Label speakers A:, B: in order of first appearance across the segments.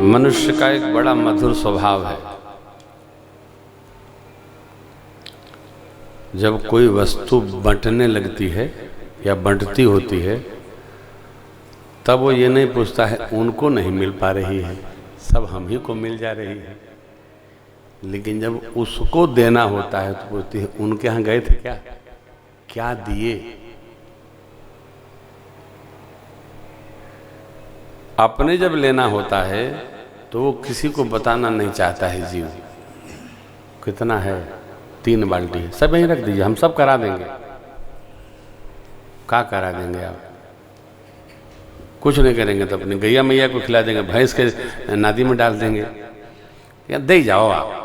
A: मनुष्य का एक बड़ा मधुर स्वभाव है। जब कोई वस्तु बंटने लगती है या बंटती होती है, तब वो ये नहीं पूछता है उनको नहीं मिल पा रही है, सब हम ही को मिल जा रही है। लेकिन जब उसको देना होता है तो पूछती है उनके यहाँ गए थे क्या, क्या दिए। अपने जब लेना होता है तो वो किसी को बताना नहीं चाहता है। जीव कितना है, 3 बाल्टी है, सब यहीं रख दीजिए, हम सब करा देंगे। क्या करा देंगे आप? कुछ नहीं करेंगे तो अपनी गैया मैया को खिला देंगे, भैंस के नादी में डाल देंगे, या दे जाओ आप।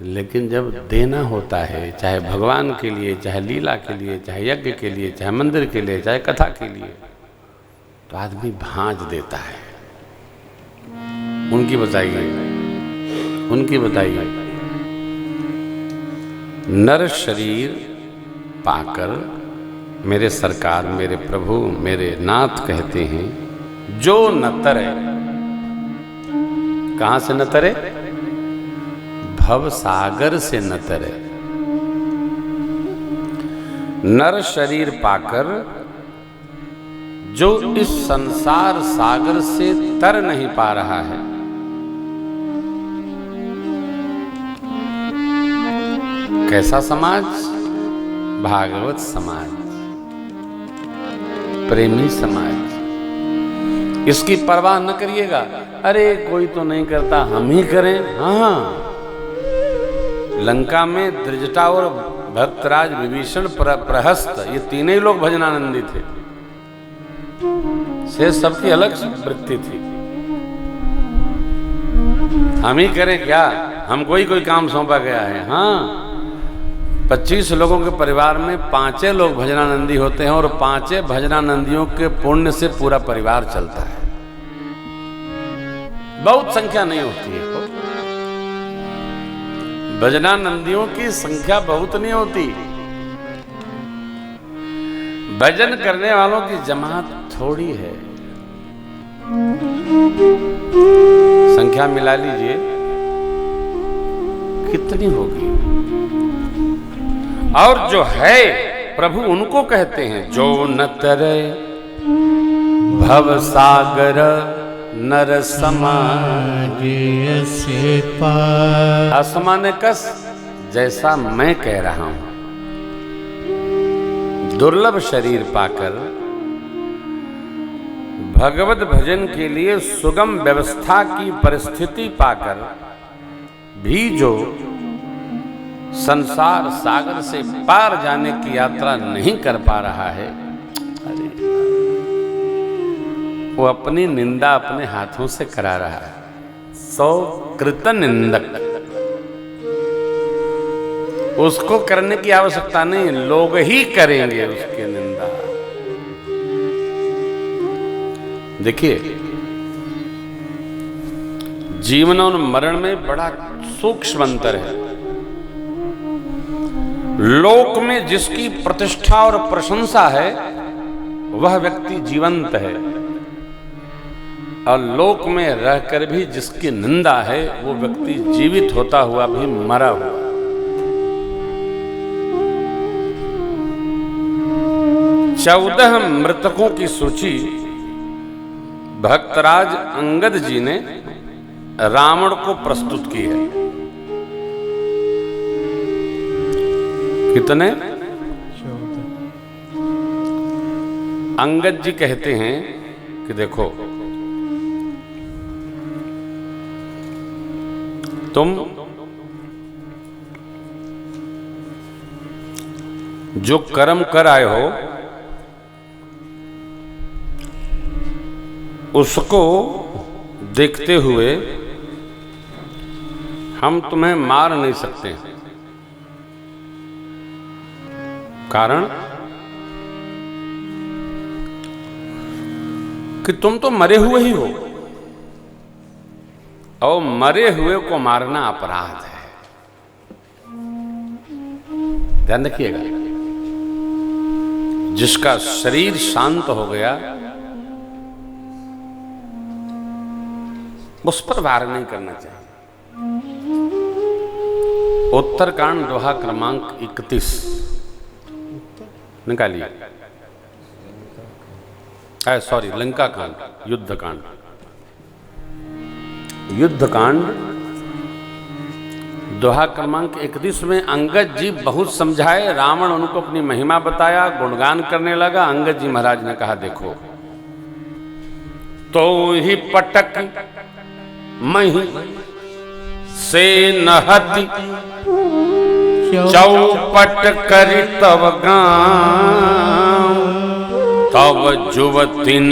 A: लेकिन जब देना होता है, चाहे भगवान के लिए, चाहे लीला के लिए, चाहे यज्ञ के लिए, चाहे मंदिर के लिए, चाहे कथा के लिए, तो आदमी भांज देता है। उनकी बताइए, उनकी बताइए। नर शरीर पाकर मेरे सरकार, मेरे प्रभु, मेरे नाथ कहते हैं, जो न तरे। कहां से न तरे? भव सागर से न तरे। नर शरीर पाकर जो इस संसार सागर से तर नहीं पा रहा है, कैसा समाज? भागवत समाज, प्रेमी समाज। इसकी परवाह न करिएगा, अरे कोई तो नहीं करता, हम ही करें। हाँ, लंका में दृजटा और भक्तराज, विभीषण, प्रहस्त, ये तीनों ही लोग भजनानंदी थे। से सबकी अलग वृत्ति थी। हम ही करें क्या, हमको ही कोई काम सौंपा गया है। हाँ, 25 लोगों के परिवार में 5 लोग भजनानंदी होते हैं और 5 भजनानंदियों के पुण्य से पूरा परिवार चलता है। बहुत संख्या नहीं होती है। भजनानंदियों की संख्या बहुत नहीं होती, भजन करने वालों की जमात थोड़ी है। संख्या मिला लीजिए कितनी होगी। और जो है प्रभु उनको कहते हैं, जो न तरे भव सागर नर समाज से पार। असमान कस, जैसा मैं कह रहा हूं, दुर्लभ शरीर पाकर भगवत भजन के लिए सुगम व्यवस्था की परिस्थिति पाकर भी जो संसार सागर से पार जाने की यात्रा नहीं कर पा रहा है, अरे वो अपनी निंदा अपने हाथों से करा रहा है। सौ कृत निंदक, उसको करने की आवश्यकता नहीं, लोग ही करेंगे उसकी निंदा। देखिए, जीवन और मरण में बड़ा सूक्ष्म अंतर है। लोक में जिसकी प्रतिष्ठा और प्रशंसा है वह व्यक्ति जीवंत है, और लोक में रहकर भी जिसकी निंदा है वो व्यक्ति जीवित होता हुआ भी मरा हुआ। चौदह मृतकों की सूची भक्तराज अंगद जी ने रावण को प्रस्तुत की है। कितने? 14। अंगद जी कहते हैं कि देखो, तुम जो कर्म कर आए हो उसको देखते हुए हम तुम्हें मार नहीं सकते। कारण कि तुम तो मरे हुए ही हो, और मरे हुए को मारना अपराध है। ध्यान रखिएगा, जिसका शरीर शांत हो गया उस पर वार नहीं करना चाहिए। उत्तरकांड दोहा क्रमांक 31 निकालिए। सॉरी, लंका कांड, युद्ध कांड। युद्ध कांड दोहा क्रमांक 31 में अंगद जी बहुत समझाए, रावण उनको अपनी महिमा बताया, गुणगान करने लगा। अंगद जी महाराज ने कहा, देखो तो ही पटक मही से नहति चौपट करी तब गाँव, तब जुवतिन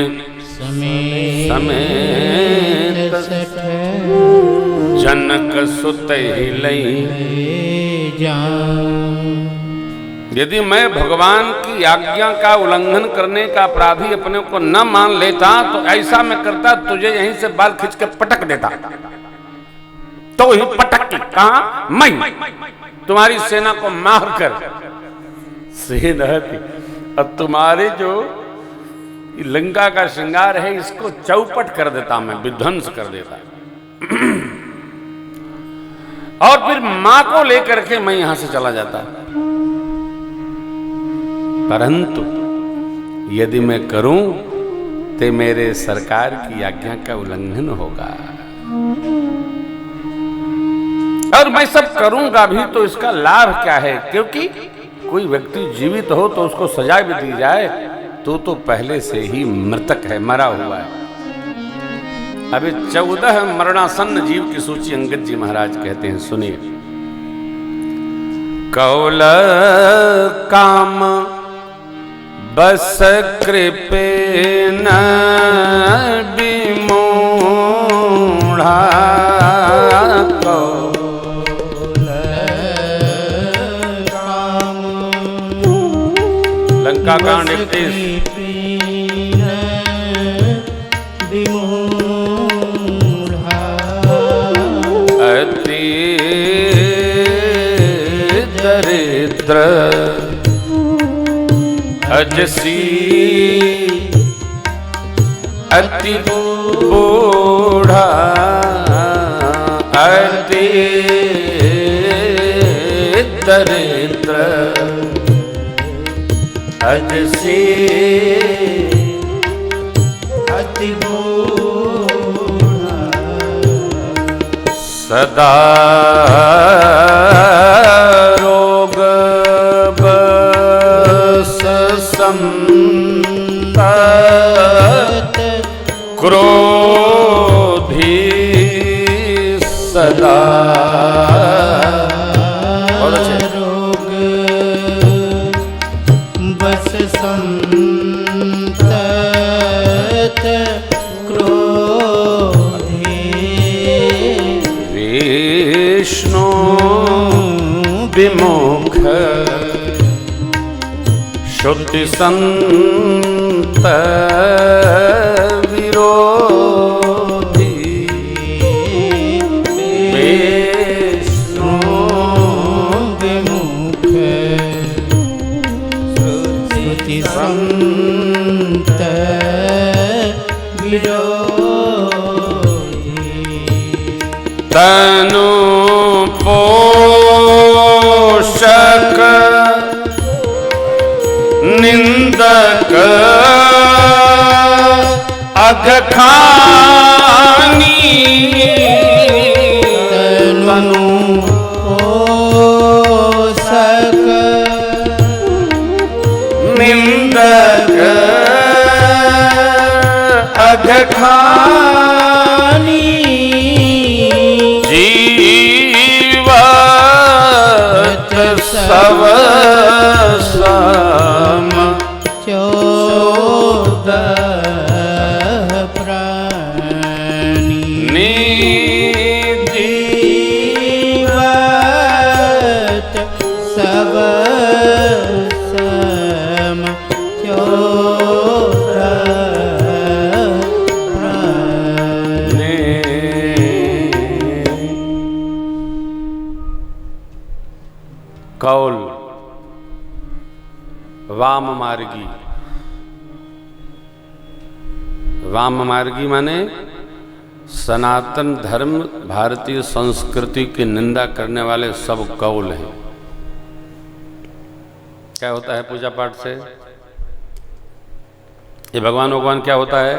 A: समेत जनक सुत ही लई। यदि मैं भगवान की आज्ञा का उल्लंघन करने का अपराधी अपने को न मान लेता तो ऐसा मैं करता, तुझे यहीं से बाल खींच के पटक देता। तो ही पटक के कहा, मैं तुम्हारी सेना को मार कर सेना थी, और तुम्हारे जो लंका का श्रृंगार है इसको चौपट कर देता, मैं विध्वंस कर देता। और फिर मां को लेकर के मैं यहां से चला जाता। परंतु यदि मैं करूं तो मेरे सरकार की आज्ञा का उल्लंघन होगा, और मैं सब करूंगा भी तो इसका लाभ क्या है? क्योंकि कोई व्यक्ति जीवित हो तो उसको सजा भी दी जाए, तो पहले से ही मृतक है, मरा हुआ है। अभी 14 मरणासन्न जीव की सूची अंगद जी महाराज कहते हैं, सुनिए। कौल काम बस कृपेन विमूढ़ा, लंका कांड 31। अति दरिद्र अजसी अति बूढ़ा, अति दरिद्र अजसी अति बूढ़ा, सदा रोग बस संतत क्रोधी सदा।
B: रोग बस संतत क्रोधी,
A: विष्णु विमुख श्रुति संत विरोधी, विष्णु
B: विमुख श्रुति संत विरोधी,
A: तनु पोषक निंदक अघखानी,
B: तनु पोषक
A: निंदक अघखानी, जीवत सब सम 14
B: प्राणी,
A: जीवत
B: सब सम 14 प्राणी।
A: कौल वाम मार्गी। वाम मार्गी माने सनातन धर्म भारतीय संस्कृति की निंदा करने वाले सब कौल हैं। क्या होता है पूजा पाठ से? ये भगवान क्या होता है?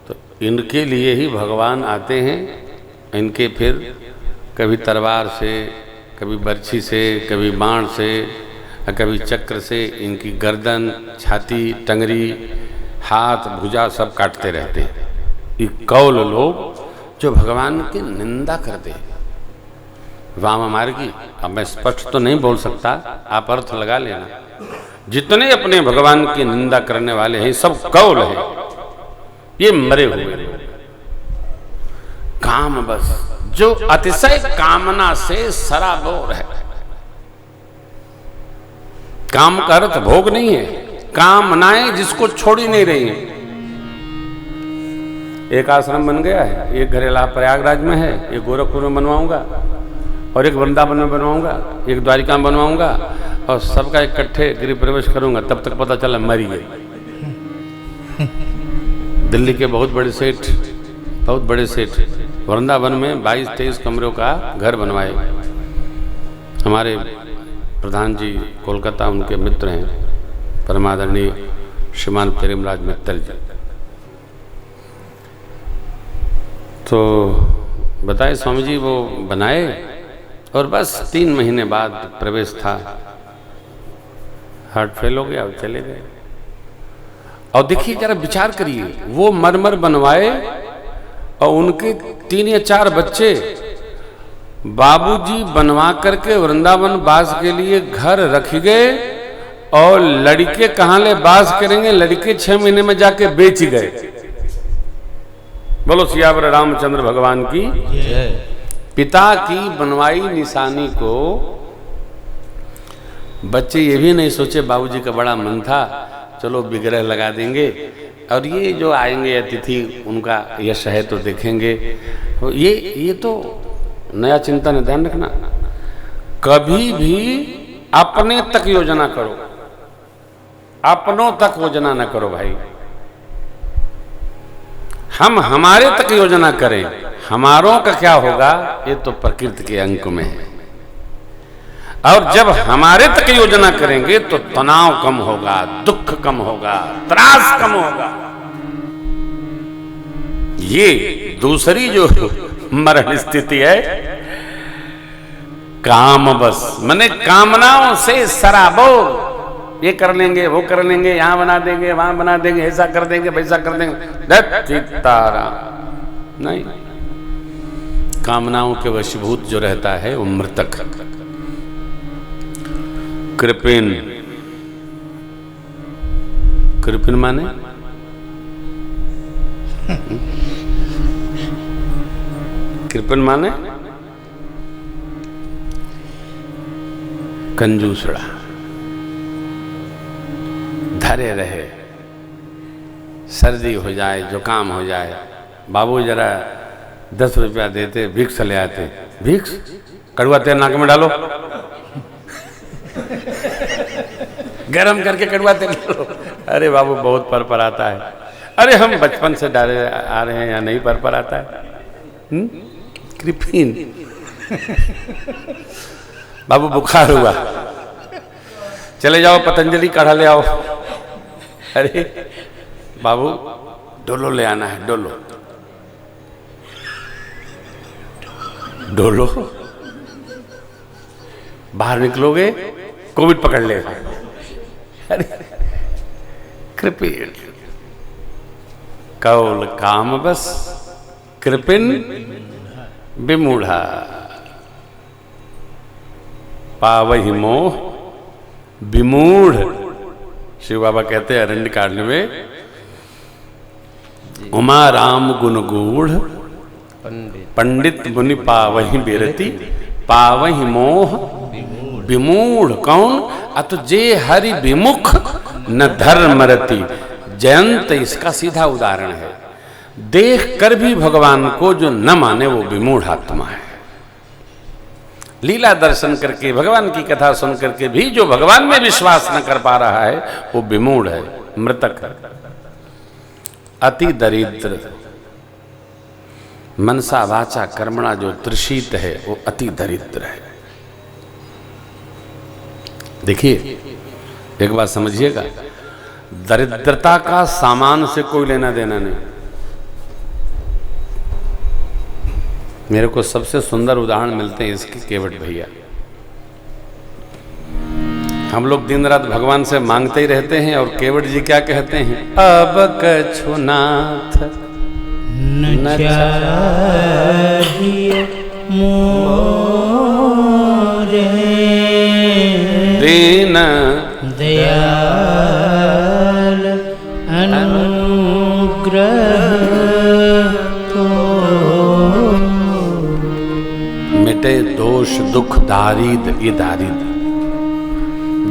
A: तो इनके लिए ही भगवान आते हैं। इनके फिर कभी तलवार से, कभी बर्छी से, कभी बाण से, कभी चक्र से इनकी गर्दन, छाती, टंगरी, हाथ, भुजा सब काटते रहते हैं। ये कौल लोग जो भगवान की निंदा करते हैं, वाम मार्गी। अब मैं स्पष्ट तो नहीं बोल सकता, आप अर्थ लगा लेना। जितने अपने भगवान की निंदा करने वाले हैं सब कौल हैं, ये मरे हुए हैं। काम बस, जो अतिशय कामना से सराबोर है। काम का अर्थ भोग नहीं है, कामनाएं जिसको छोड़ ही नहीं रही हैं। एक आश्रम बन गया है, एक घरेला प्रयागराज में है, एक गोरखपुर में बनवाऊंगा, और एक वृंदावन में बनवाऊंगा, एक द्वारिका में बनवाऊंगा, और सबका इकट्ठे गृह प्रवेश करूंगा। तब तक पता चला मरी गई। दिल्ली के बहुत बड़े सेठ वृंदावन में 22-23 कमरों का घर बनवाए। हमारे प्रधान जी कोलकाता, उनके मित्र हैं परमादरणीय श्रीमान प्रेमराज मित्तल जी। तो बताए स्वामी जी वो बनाए, और बस 3 महीने बाद प्रवेश था, हार्ट फेल हो गया और चले गए। और देखिए जरा विचार करिए, वो मरमर बनवाए और उनके 3 या 4 बच्चे बाबूजी बनवा करके वृंदावन वास के लिए घर रख गए, और लड़के कहाँ ले वास करेंगे, लड़के 6 महीने में जाके बेच गए। बोलो सियावर रामचंद्र भगवान की जय। पिता की बनवाई निशानी को बच्चे ये भी नहीं सोचे, बाबूजी का बड़ा मन था, चलो विग्रह लगा देंगे, और ये जो आएंगे अतिथि उनका यश है तो देखेंगे। ये तो नया चिंतन है, ध्यान रखना। कभी भी अपने तक योजना करो, अपनों तक योजना न करो भाई। हम हमारे तक योजना करें, हमारों का क्या होगा ये तो प्रकृति के अंक में है। और जब हमारे तक योजना करेंगे तो तनाव कम होगा, दुख कम होगा, त्रास कम होगा। ये दूसरी जो मरण स्थिति है, काम बस माने कामनाओं से सराबोर। ये कर लेंगे, वो कर लेंगे, यहां बना देंगे, वहां बना देंगे, ऐसा कर देंगे, वैसा कर देंगे, सीताराम नहीं। कामनाओं के वशीभूत जो रहता है वो मृतक। कृपिन, कृपिन माने कृपिन माने कंजूसड़ा, धरे रहे, सर्दी हो जाए, जुकाम हो जाए, बाबू जरा 10 रुपया देते, भिक्स ले आते। भिक्स, कड़वा तेल नाक में डालो, गरम करके कड़वा तेल डालो। अरे बाबू बहुत पर आता है। अरे हम बचपन से डाले आ रहे हैं, या नहीं पर आता है। कृपिन, बाबू बुखार हुआ, चले जाओ पतंजलि काढ़ा ले आओ। अरे बाबू डोलो ले आना है, डोलो डोलो, बाहर निकलोगे कोविड पकड़ लेगा। अरे कृपिन, कौल काम बस, कृपिन विमूढ़ा, पावहि मोह विमूढ़। शिव बाबा कहते हैं अरण्य कांड में, उमा राम गुण गूढ़, पंडित मुनि पावहि बिरति, पावहि मोह विमूढ़। कौन? अत जे हरि विमुख न धर्म रति। जयंत इसका सीधा उदाहरण है। देख कर भी भगवान को जो न माने वो विमूढ़ आत्मा है। लीला दर्शन करके, भगवान की कथा सुन करके भी जो भगवान में विश्वास न कर पा रहा है वो विमूढ़ है, मृतक है, अति दरिद्र। मनसा वाचा कर्मणा जो तृषित है वो अति दरिद्र है। देखिए एक बात समझिएगा, दरिद्रता का सामान से कोई लेना देना नहीं। मेरे को सबसे सुंदर उदाहरण मिलते हैं इसके केवट भैया। हम लोग दिन रात भगवान से मांगते ही रहते हैं और केवट जी क्या कहते हैं, अब कछु नाथ
B: न चाहिए मोरे
A: दीन
B: दयाल अनुग्रह तो
A: मिटे दोष दुख दारिद। ये दारिद,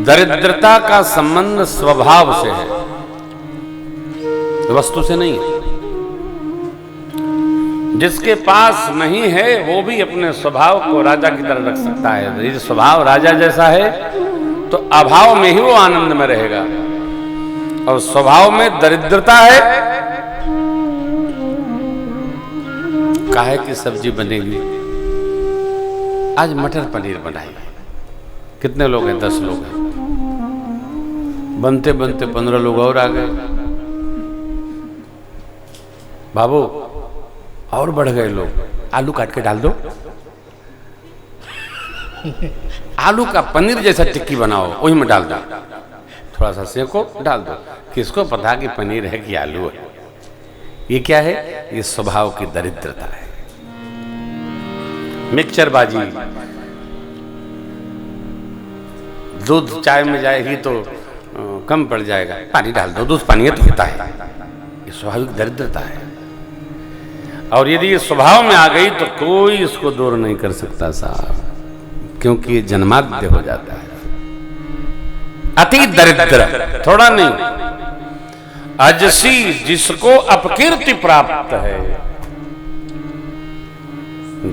A: दरिद्रता का संबंध स्वभाव से है, वस्तु से नहीं है। जिसके पास नहीं है वो भी अपने स्वभाव को राजा की तरह रख सकता है। यदि स्वभाव राजा जैसा है तो अभाव में ही वो आनंद में रहेगा, और स्वभाव में दरिद्रता है, काहे की सब्जी बनेगी, आज मटर पनीर बनाई। कितने लोग हैं? 10 लोग हैं। बनते बनते 15 लोग और आ गए। बाबू और बढ़ गए लोग, आलू काट के डाल दो, आलू का पनीर जैसा टिक्की बनाओ, वही में डाल दो, थोड़ा सा सेको डाल दो। किसको पता कि पनीर है कि आलू है? ये क्या है? ये स्वभाव की दरिद्रता है। मिक्सचर बाजी, दूध चाय में जाएगी तो कम पड़ जाएगा, पानी डाल दो, दूध पानी तो होता है। ये स्वाभाविक दरिद्रता है, और यदि ये स्वभाव में आ गई तो कोई इसको दूर नहीं कर सकता साहब, क्योंकि ये जन्माद्य हो जाता है। अति दरिद्र, थोड़ा नहीं, अजसी जिसको अपकीर्ति प्राप्त है,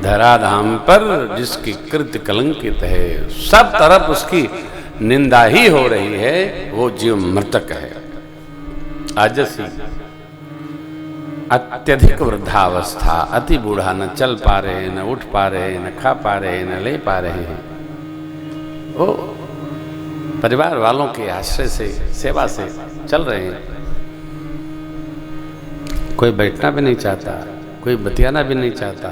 A: धराधाम पर जिसकी कृत्य कलंकित है, सब तरफ उसकी निंदा ही हो रही है, वो जीव मृतक है। अजसी अत्यधिक वृद्धावस्था, अति बूढ़ा, न चल पा रहे, न उठ पा रहे, न खा पा रहे, न ले पा रहे हैं। वो परिवार वालों के आश्रय से, सेवा से चल रहे हैं। कोई बैठना भी नहीं चाहता, कोई बतियाना भी नहीं चाहता।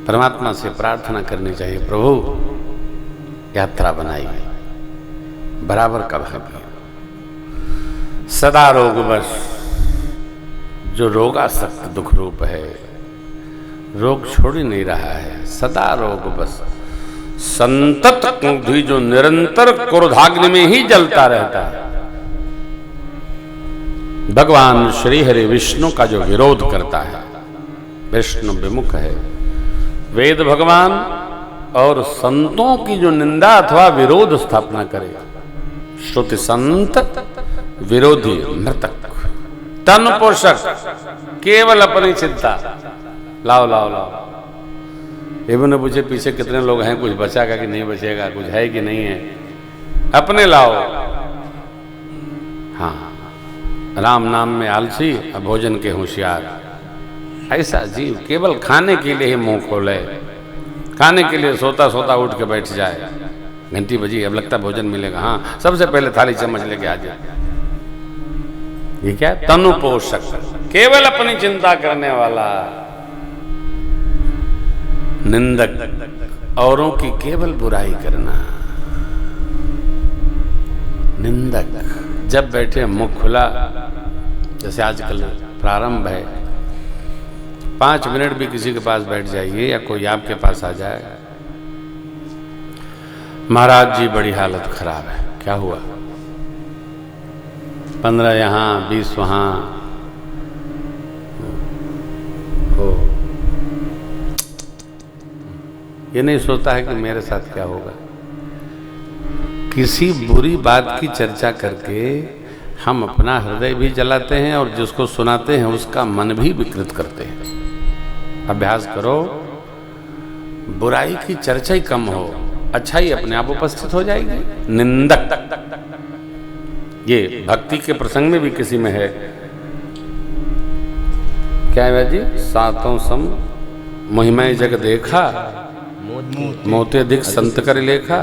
A: परमात्मा से प्रार्थना करनी चाहिए, प्रभु यात्रा बनाइए, बराबर का भाग्य। सदा रोग बस, जो रोगासक्त दुख रूप है, रोग छोड़ ही नहीं रहा है, सदा रोग बस। संतत क्रोधी, जो निरंतर क्रोधाग्नि में ही जलता रहता है। भगवान श्री हरि विष्णु का जो विरोध करता है, विष्णु विमुख है। वेद भगवान और संतों की जो निंदा अथवा विरोध स्थापना करे, श्रुति संत विरोधी मृतक, तन पोषक, केवल अपनी चिंता। लाओ लाओ लाओ, इब्न पूछे पीछे कितने लोग हैं, कुछ बचागा कि नहीं बचेगा, कुछ है कि नहीं है, अपने लाओ। हाँ, राम नाम में आलसी, भोजन के होशियार। ऐसा जीव केवल खाने के लिए ही मुंह खोले, खाने के लिए सोता सोता उठ के बैठ जाए। घंटी बजी, अब लगता भोजन मिलेगा, हाँ सबसे पहले थाली चम्मच लेके आ जाए। ये क्या? तनु पोषक, केवल अपनी चिंता करने वाला, निंदक, औरों की केवल बुराई करना, निंदक। जब बैठे मुख खुला, जैसे आजकल प्रारंभ है, 5 मिनट भी किसी के पास बैठ जाइए या कोई आपके पास आ जाए, महाराज जी बड़ी हालत खराब है, क्या हुआ? 15 यहाँ 20 वहाँ हो। ये नहीं सोचता है कि मेरे साथ क्या होगा। किसी बुरी बात की चर्चा करके हम अपना हृदय भी जलाते हैं और जिसको सुनाते हैं उसका मन भी विकृत करते हैं। अभ्यास करो, बुराई की चर्चा ही कम हो, अच्छाई अपने आप उपस्थित हो जाएगी। निंदक, ये भक्ति के प्रसंग में भी किसी में है, क्या है जी? सातों सम महिमा जग देखा, मोते अधिक संत कर लेखा,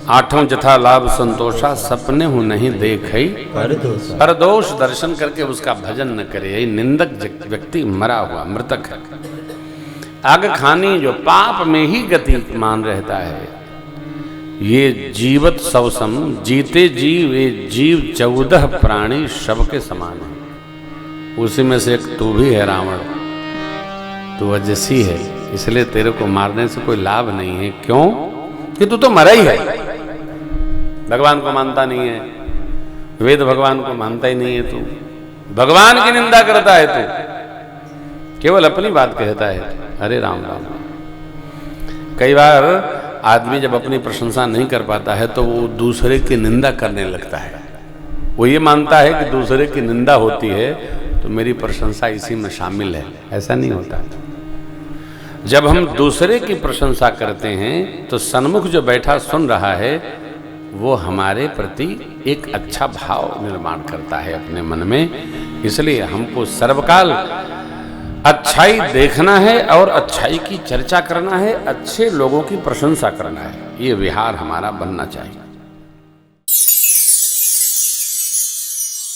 A: आठों जथा लाभ संतोषा, सपने हूं नहीं देखई पर दोष, दर्शन करके उसका भजन न करे। यही निंदक व्यक्ति मरा हुआ मृतक है। आग खानी जो पाप में ही गति मान रहता है। ये जीवत सब सम, जीते जीव, ये जीव 14 प्राणी शव के समान है। उसी में से एक तू भी है रावण, तू अजसी है, इसलिए तेरे को मारने से कोई लाभ नहीं है। क्यों? कि तू तो मरा ही है, भगवान को मानता नहीं है, वेद भगवान को मानता ही नहीं है, तू भगवान की निंदा करता है, तू केवल अपनी बात कहता है। अरे राम राम। कई बार आदमी जब अपनी प्रशंसा नहीं कर पाता है तो वो दूसरे की निंदा करने लगता है। वो ये मानता है कि दूसरे की निंदा होती है तो मेरी प्रशंसा इसी में शामिल है। ऐसा नहीं होता। जब हम दूसरे की प्रशंसा करते हैं तो सन्मुख जो बैठा सुन रहा है वो हमारे प्रति एक अच्छा भाव निर्माण करता है अपने मन में। इसलिए हमको सर्वकाल अच्छाई देखना है और अच्छाई की चर्चा करना है, अच्छे लोगों की प्रशंसा करना है। ये विहार हमारा बनना चाहिए।